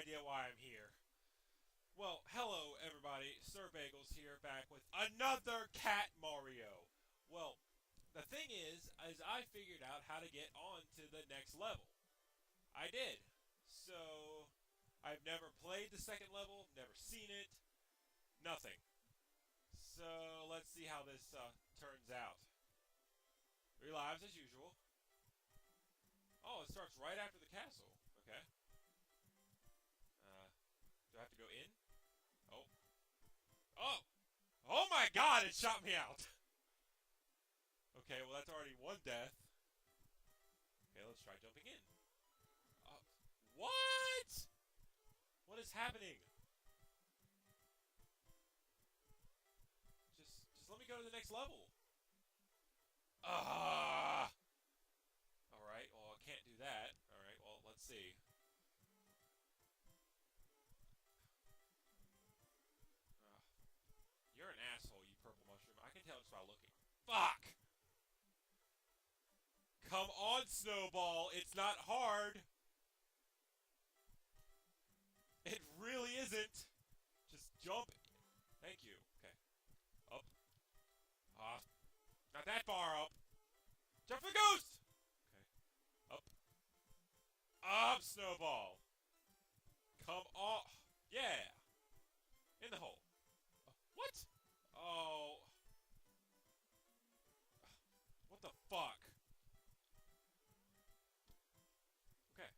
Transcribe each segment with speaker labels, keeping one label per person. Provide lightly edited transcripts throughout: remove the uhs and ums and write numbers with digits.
Speaker 1: idea why I'm here. Well, hello everybody, Sir Bagels here, back with another Cat Mario. Well, the thing is I figured out how to get on to the next level. I did. So, I've never played the second level, never seen it, nothing. So, let's see how this turns out. 3 lives as usual. Oh, it starts right after the castle. Okay. Do I have to go in? Oh. Oh! Oh my god, it shot me out! Okay, well that's already one death. Okay, let's try jumping in. Uh, what? What is happening? Just let me go to the next level. Ah! Alright, well I can't do that. Alright, well let's see. Uh, you're an asshole, you purple mushroom. I can tell just by looking. Fuck! Come on, Snowball. It's not hard. It really isn't. Just jump. Thank you. Okay. Up. Ah. Not that far up. Jump for Ghost! Okay. Up. Up, Snowball. Come on. Yeah. In the hole. What? Oh. What the fuck? Okay.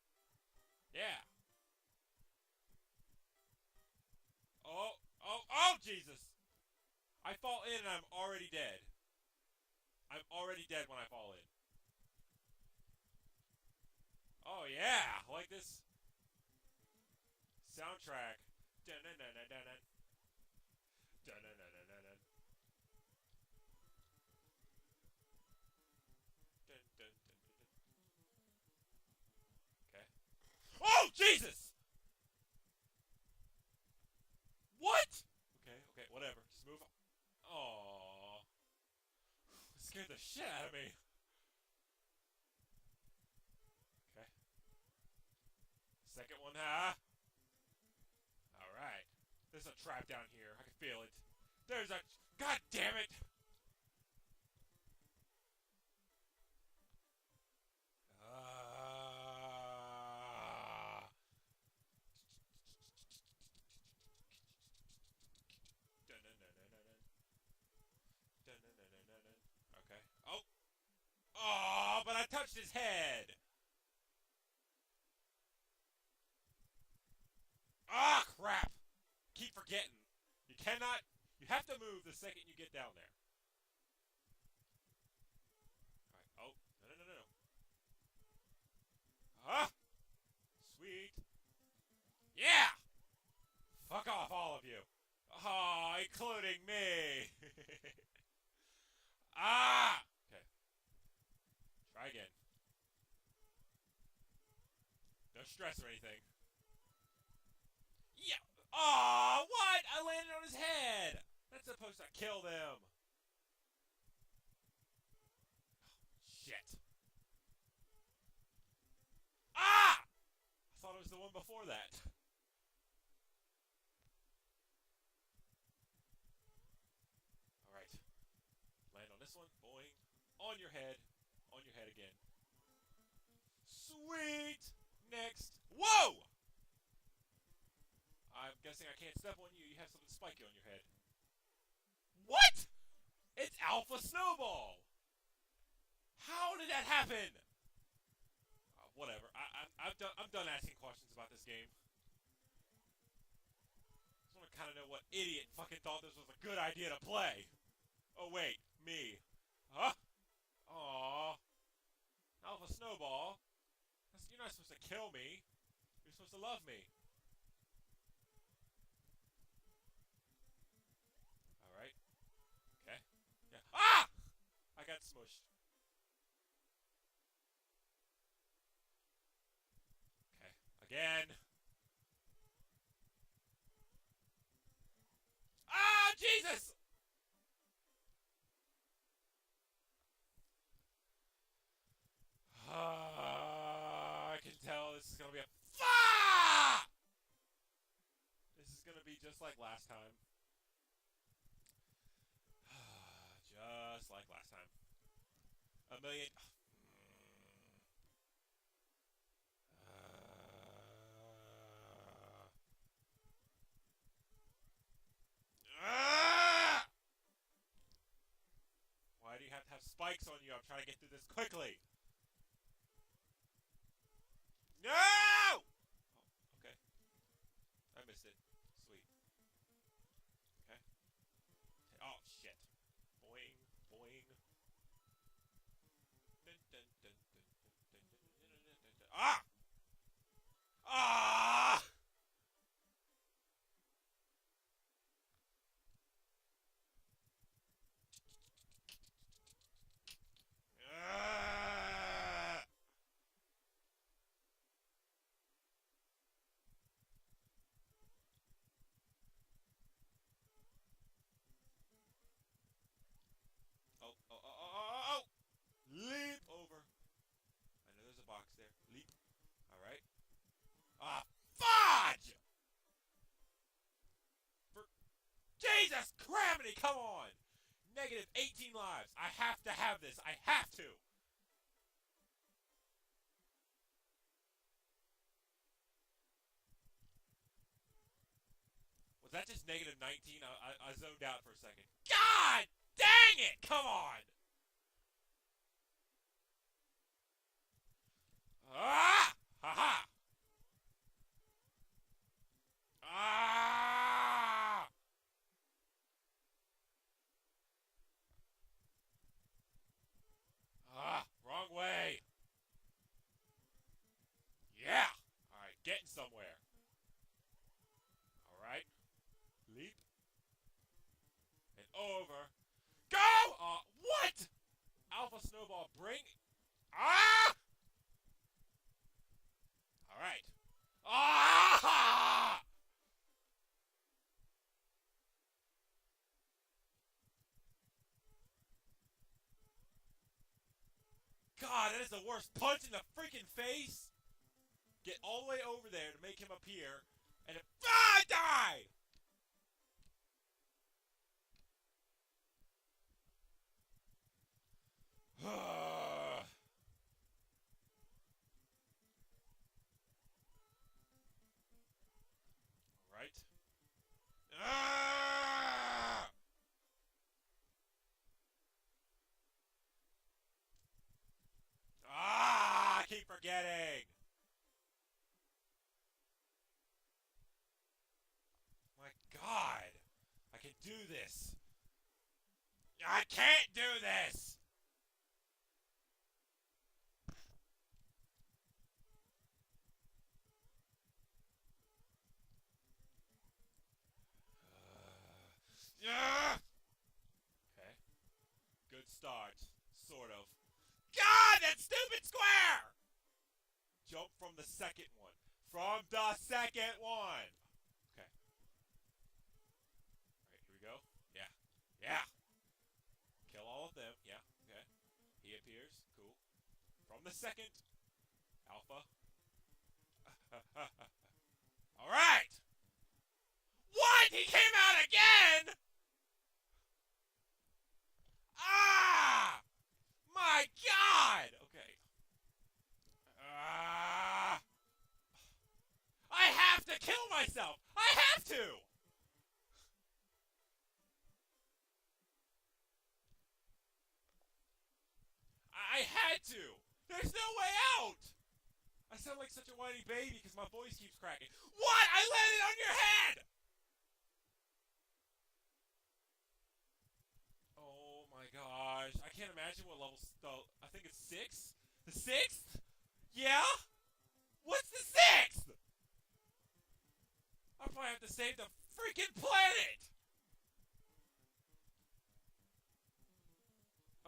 Speaker 1: Yeah. Oh. Oh. Oh, Jesus. I fall in and I'm already dead. I'm already dead when I fall in. Oh, yeah. Like this soundtrack. Dun dun dun dun dun dun. Dun dun dun dun dun dun. Dun, dun, dun, dun, dun. Okay. Oh, Jesus! What? Okay, okay, whatever. Just move on. Aww. Scared the shit out of me. Okay. Second one, huh? Alright. There's a trap down here. I can feel it. There's a... God damn it! Dun, dun, dun, dun, dun, dun. Dun, dun, dun, dun, dun, dun. Okay. Oh! Oh, but I touched his head! Ah, crap! Keep forgetting. You cannot... You have to move the second you get down there. Alright. Oh. No, no, no, no, no. Ah! Sweet. Yeah! Fuck off, all of you. Oh, including me. Ah! Okay. Try again. No stress or anything. Yeah. Oh, what? I landed on his head. That's supposed to kill them. Shit. Ah! I thought it was the one before that. Alright. Land on this one. Boing. On your head. On your head again. Sweet! Next. Whoa! I'm guessing I can't step on you. You have something spiky on your head. What? It's Alpha Snowball! How did that happen? Whatever. I'm done asking questions about this game. I just want to kind of know what idiot fucking thought this was a good idea to play. Oh wait, me. Huh? Aww. Alpha Snowball. You're not supposed to kill me. You're supposed to love me. Alright. Okay. Yeah. Ah! I got smushed. Okay. Again. Ah, Jesus! I can tell this is gonna be a... Ah! gonna be just like last time. Just like last time. A million. Why do you have to have spikes on you? I'm trying to get through this quickly. No! Oh, okay. I missed it. Sweet. Okay. Oh, shit. Boing, boing. Dun, dun, dun, dun, dun, dun, dun, dun, dun, dun. Ah! Ah! Ah! Oh, oh, oh, oh, oh, oh! Leap over. I know there's a box there. Leap. All right. Ah, fudge! For Jesus cramity, come on! Negative 18 lives. I have to have this. I have to. Was that just negative 19? I zoned out for a second. God dang it! Come on! Ah! Ha ha! Ah! Ah! Wrong way! Yeah! Alright, getting somewhere. Alright. Leap. And over. Go! What? Alpha Snowball, bring. Ah! Alright. Ah! God, that is the worst punch in the freaking face. Get all the way over there to make him appear, and die! Right? Ah! Ah! I keep forgetting. My God, I can do this. I can't do this. Yeah. Okay. Good start. Sort of. God, that stupid square! Jump from the second one. From the second one. Okay. Alright, here we go. Yeah. Yeah. Kill all of them. Yeah. Okay. He appears. Cool. From the second. Alpha. Alright! What? He came out again? Ah! My God! Okay. Ah! I have to kill myself! I have to! I had to! There's no way out! I sound like such a whiny baby because my voice keeps cracking. What? I landed on your head! Oh my gosh. I can't imagine what level. I think it's 6? The 6th? Yeah? What's the 6th? I probably have to save the freaking planet!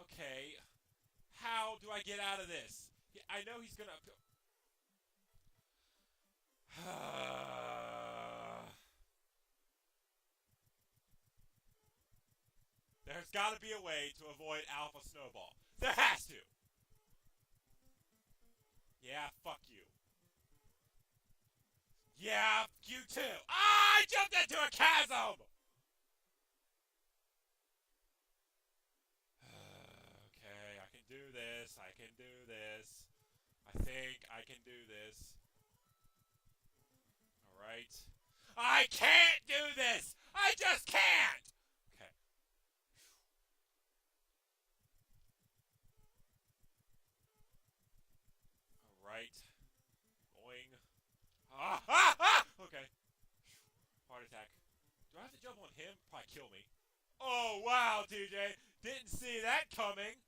Speaker 1: Okay. How do I get out of this? I know he's gonna. There's gotta be a way to avoid Alpha Snowball. There has to! Yeah, fuck you. Yeah, you too. I jumped into a chasm! Okay, I can do this. I can do this. I think I can do this. Alright. I can't do this! I just can't! Okay. Alright. Going. Okay. Heart attack. Do I have to jump on him? Probably kill me. Oh, wow, TJ. Didn't see that coming.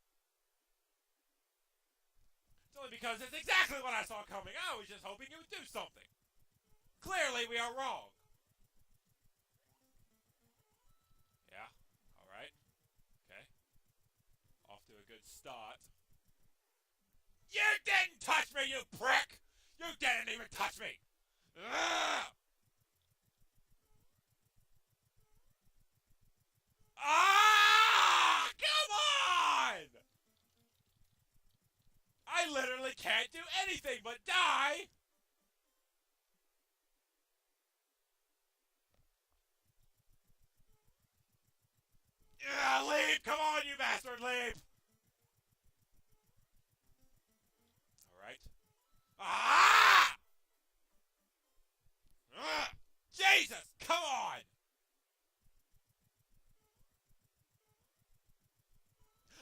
Speaker 1: It's only because it's exactly what I saw coming. I was just hoping you would do something. Clearly, we are wrong. Yeah. Alright. Okay. Off to a good start. You didn't touch me, you prick! You didn't even touch me! Ugh! Ah! Come on! I literally can't do anything but die! Leap! Come on, you bastard, leap! Alright. Ah! Jesus! Come on!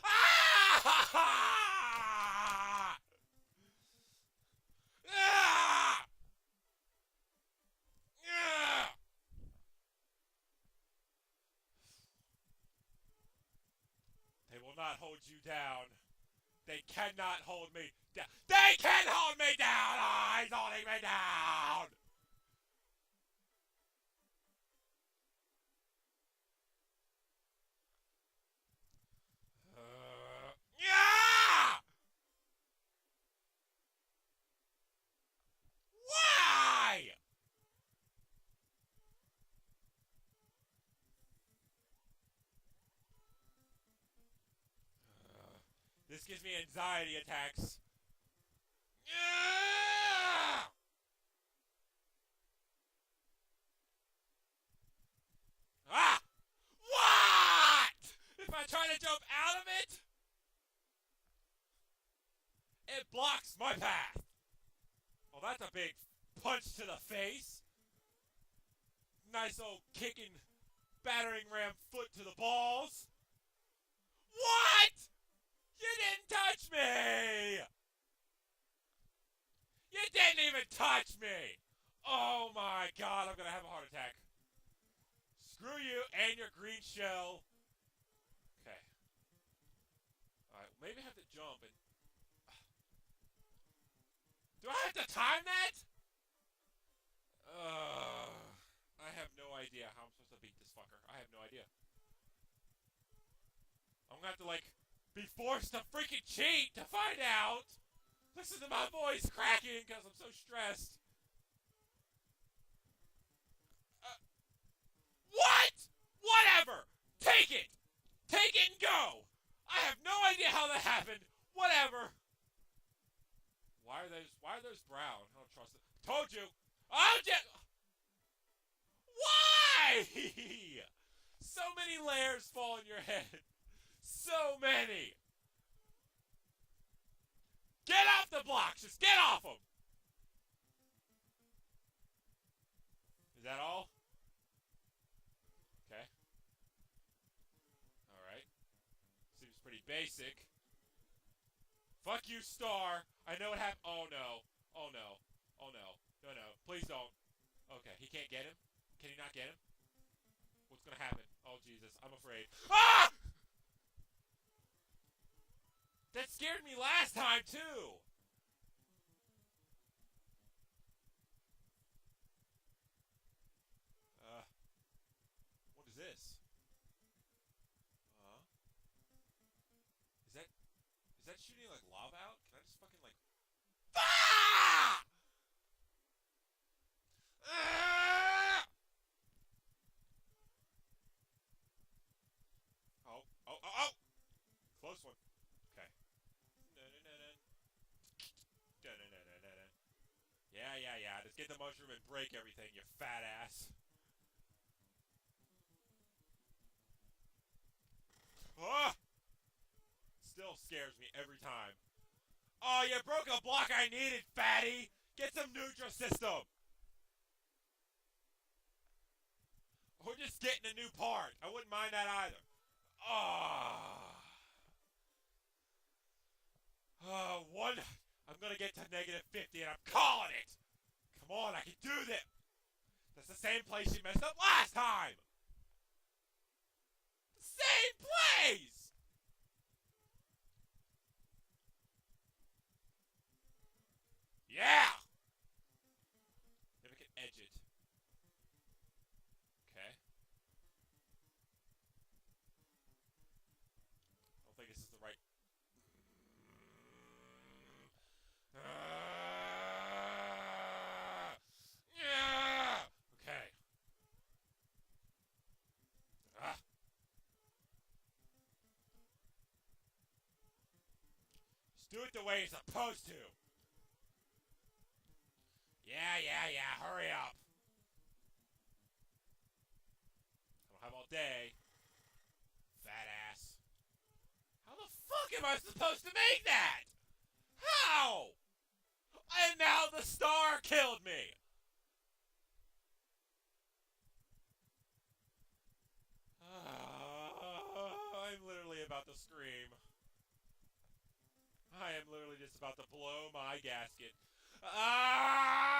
Speaker 1: Ah! Ah! Ah! They will not hold you down. They cannot hold me down. They can hold me down! Oh, he's holding me down! Yeah! Why? This gives me anxiety attacks. Yeah! Ah! What? If I try to jump out of it, it blocks my path. Well, that's a big punch to the face. Nice old kicking, battering ram foot to the balls. What? You didn't touch me! You didn't even touch me! Oh my god, I'm gonna have a heart attack. Screw you and your green shell. Okay. Alright, maybe I have to jump and... Do I have to time that? I have no idea how I'm supposed to beat this fucker. I have no idea. I'm gonna have to, like, be forced to freaking cheat to find out. Listen to my voice cracking because I'm so stressed. What? Whatever. Take it. Take it and go. I have no idea how that happened. Whatever. Why are those brown? I don't trust it. Told you. Oh, why? So many layers fall in your head. So many. Get off the blocks. Just get off them. Is that all? Okay. Alright. Seems pretty basic. Fuck you, Star. I know what happened. Oh, no. Oh, no. Oh, no. No, no. Please don't. Okay, he can't get him? Can he not get him? What's gonna happen? Oh, Jesus. I'm afraid. Ah! That scared me last time, too. What is this? Is that shooting, like, lava out? Can I just fucking, like... Ah! Ah! Oh, oh, oh, oh! Close one. Okay. Yeah, yeah, yeah. Just get the mushroom and break everything, you fat ass. scares me every time. Oh, you broke a block I needed, fatty! Get some Nutrisystem! Or just getting a new part. I wouldn't mind that either. Oh. One. I'm gonna get to negative 50 and I'm calling it! Come on, I can do this! That's the same place you messed up last time! The same place! Yeah! Maybe I can edge it. Okay. I don't think this is the right. Yeah! Okay. Ah. Just do it the way you're supposed to. Yeah. Hurry up. I don't have all day. Fat ass. How the fuck am I supposed to make that? How? And now the star killed me. I'm literally about to scream. I am literally just about to blow my gasket. Ah!